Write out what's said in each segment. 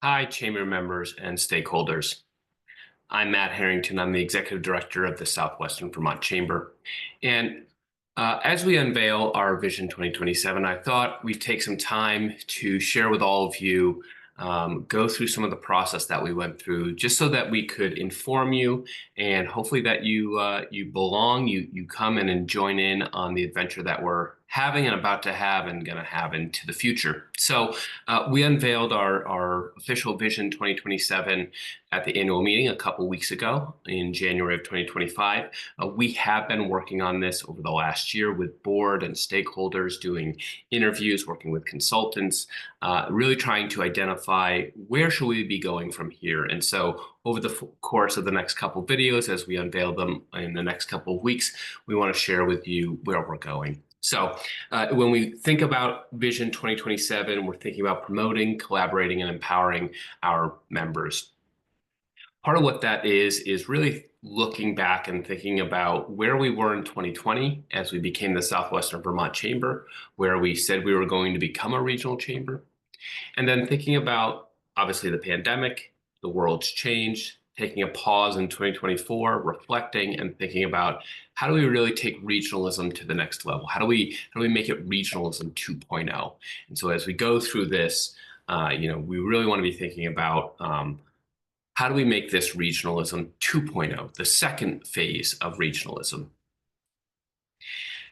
Hi, Chamber members and stakeholders. I'm Matt Harrington. I'm the Executive Director of the Southwestern Vermont Chamber. And as we unveil our Vision 2027, I thought we'd take some time to share with all of you, go through some of the process that we went through, just so that we could inform you and hopefully that you belong, you come in and join in on the adventure that we're having and about to have and going to have into the future. So we unveiled our official Vision 2027 at the annual meeting a couple weeks ago in January of 2025. We have been working on this over the last year with board and stakeholders, doing interviews, working with consultants, really trying to identify where should we be going from here. And so over the course of the next couple videos, as we unveil them in the next couple of weeks, we want to share with you where we're going. So when we think about Vision 2027, we're thinking about promoting, collaborating, and empowering our members. Part of what that is really looking back and thinking about where we were in 2020 as we became the Southwestern Vermont Chamber, where we said we were going to become a regional chamber, and then thinking about, obviously, the pandemic, the world's changed, taking a pause in 2024, reflecting and thinking about how do we really take regionalism to the next level? How do we make it regionalism 2.0? And so as we go through this, we really want to be thinking about how do we make this regionalism 2.0, the second phase of regionalism?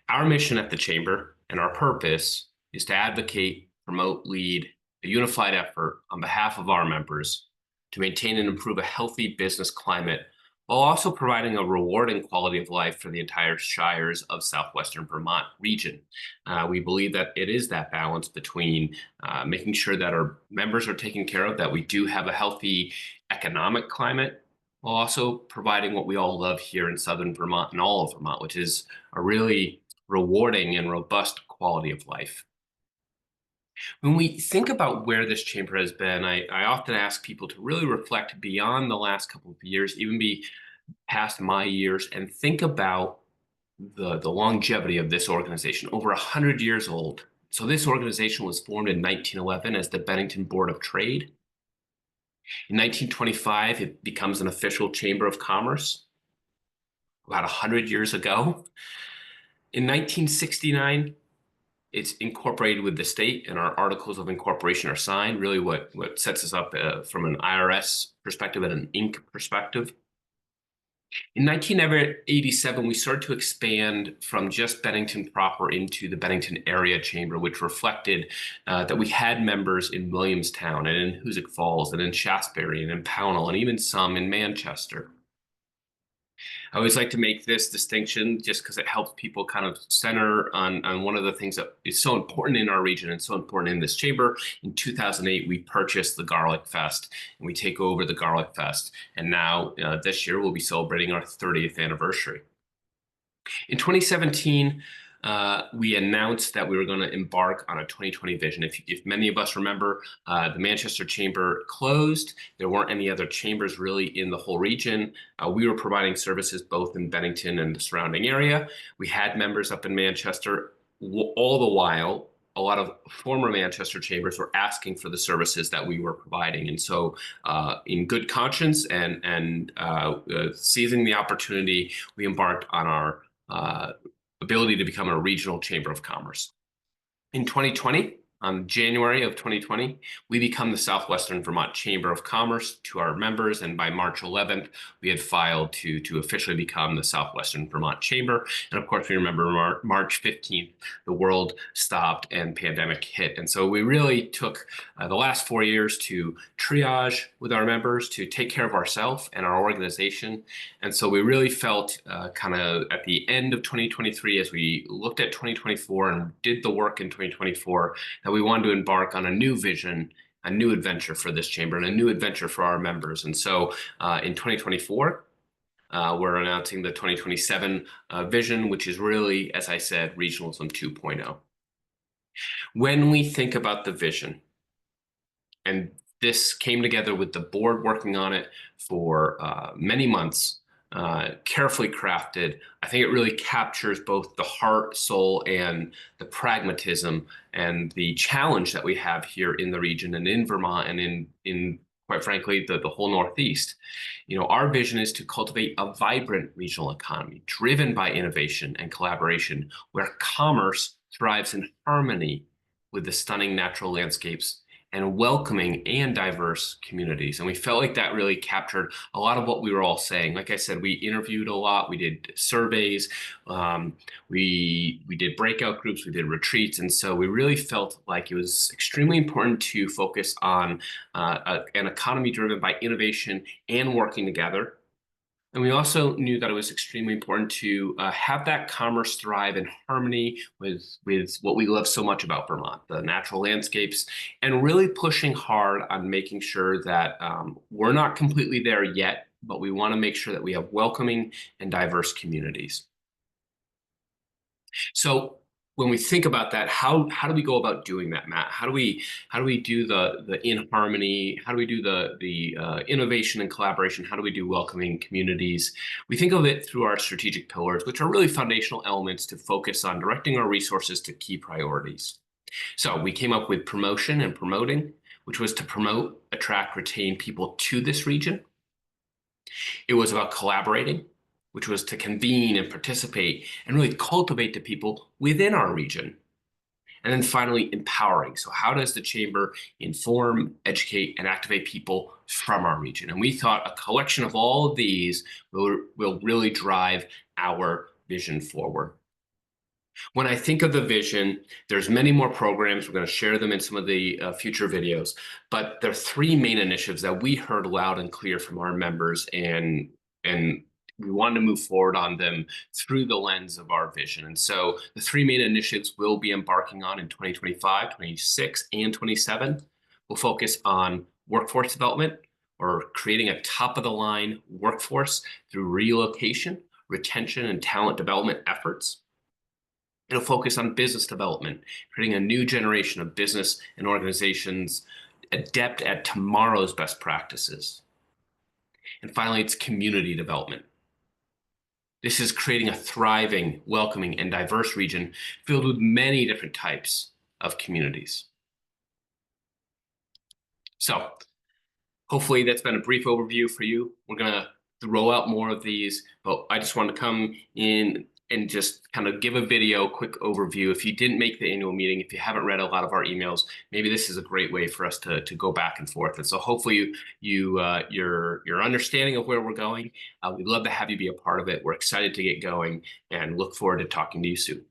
Our mission at the Chamber and our purpose is to advocate, promote, lead a unified effort on behalf of our members to maintain and improve a healthy business climate while also providing a rewarding quality of life for the entire shires of Southwestern Vermont region. We believe that it is that balance between making sure that our members are taken care of, that we do have a healthy economic climate, while also providing what we all love here in Southern Vermont and all of Vermont, which is a really rewarding and robust quality of life. When we think about where this chamber has been, I often ask people to really reflect beyond the last couple of years, even be past my years, and think about the longevity of this organization, over 100 years old. So this organization was formed in 1911 as the Bennington Board of Trade. In 1925, it becomes an official chamber of commerce, about 100 years ago. In 1969, it's incorporated with the state, and our articles of incorporation are signed, really what sets us up from an IRS perspective and an Inc. perspective. In 1987, we started to expand from just Bennington proper into the Bennington Area Chamber, which reflected that we had members in Williamstown and in Hoosick Falls and in Shaftesbury and in Pownell and even some in Manchester. I always like to make this distinction just because it helps people kind of center on one of the things that is so important in our region and so important in this chamber. In 2008, we purchased the Garlic Fest and we take over the Garlic Fest. And now this year, we'll be celebrating our 30th anniversary. In 2017, we announced that we were going to embark on a 2020 vision. If many of us remember, the Manchester Chamber closed. There weren't any other chambers really in the whole region. We were providing services both in Bennington and the surrounding area. We had members up in Manchester. All the while, a lot of former Manchester chambers were asking for the services that we were providing. And so in good conscience and seizing the opportunity, we embarked on our ability to become a regional chamber of commerce. In 2020, January of 2020, we become the Southwestern Vermont Chamber of Commerce to our members, and by March 11th, we had filed to officially become the Southwestern Vermont Chamber. And of course, we remember March 15th, the world stopped and pandemic hit. And so we really took the last 4 years to triage with our members, to take care of ourselves and our organization. And so we really felt kind of at the end of 2023, as we looked at 2024 and did the work in 2024, that we wanted to embark on a new vision, a new adventure for this chamber, and a new adventure for our members. And so in 2024, we're announcing the 2027 vision, which is really, as I said, Regionalism 2.0. When we think about the vision, and this came together with the board working on it for many months, carefully crafted. I think it really captures both the heart, soul, and the pragmatism and the challenge that we have here in the region and in Vermont and in quite frankly, the whole Northeast. Our vision is to cultivate a vibrant regional economy driven by innovation and collaboration, where commerce thrives in harmony with the stunning natural landscapes and welcoming and diverse communities. And we felt like that really captured a lot of what we were all saying. Like I said, we interviewed a lot, we did surveys, we did breakout groups, we did retreats. And so we really felt like it was extremely important to focus on an economy driven by innovation and working together. And we also knew that it was extremely important to have that commerce thrive in harmony with what we love so much about Vermont, the natural landscapes, and really pushing hard on making sure that we're not completely there yet, but we want to make sure that we have welcoming and diverse communities. So when we think about that, how do we go about doing that, Matt? How do we do the in harmony? How do we do the innovation and collaboration? How do we do welcoming communities? We think of it through our strategic pillars, which are really foundational elements to focus on directing our resources to key priorities. So we came up with promotion and promoting, which was to promote, attract, retain people to this region. It was about collaborating, which was to convene and participate and really cultivate the people within our region. And then finally, empowering. So how does the chamber inform, educate, and activate people from our region? And we thought a collection of all of these will really drive our vision forward. When I think of the vision, there's many more programs. We're going to share them in some of the future videos, but there are three main initiatives that we heard loud and clear from our members, and we wanted to move forward on them through the lens of our vision. And so the three main initiatives we'll be embarking on in 2025, 26, and 27 will focus on workforce development, or creating a top-of-the-line workforce through relocation, retention, and talent development efforts. It'll focus on business development, creating a new generation of business and organizations adept at tomorrow's best practices. And finally, it's community development. This is creating a thriving, welcoming, and diverse region filled with many different types of communities. So hopefully that's been a brief overview for you. We're going to roll out more of these, but I just want to come in and just kind of give a quick overview. If you didn't make the annual meeting, if you haven't read a lot of our emails, maybe this is a great way for us to go back and forth. And so hopefully your understanding of where we're going, we'd love to have you be a part of it. We're excited to get going and look forward to talking to you soon.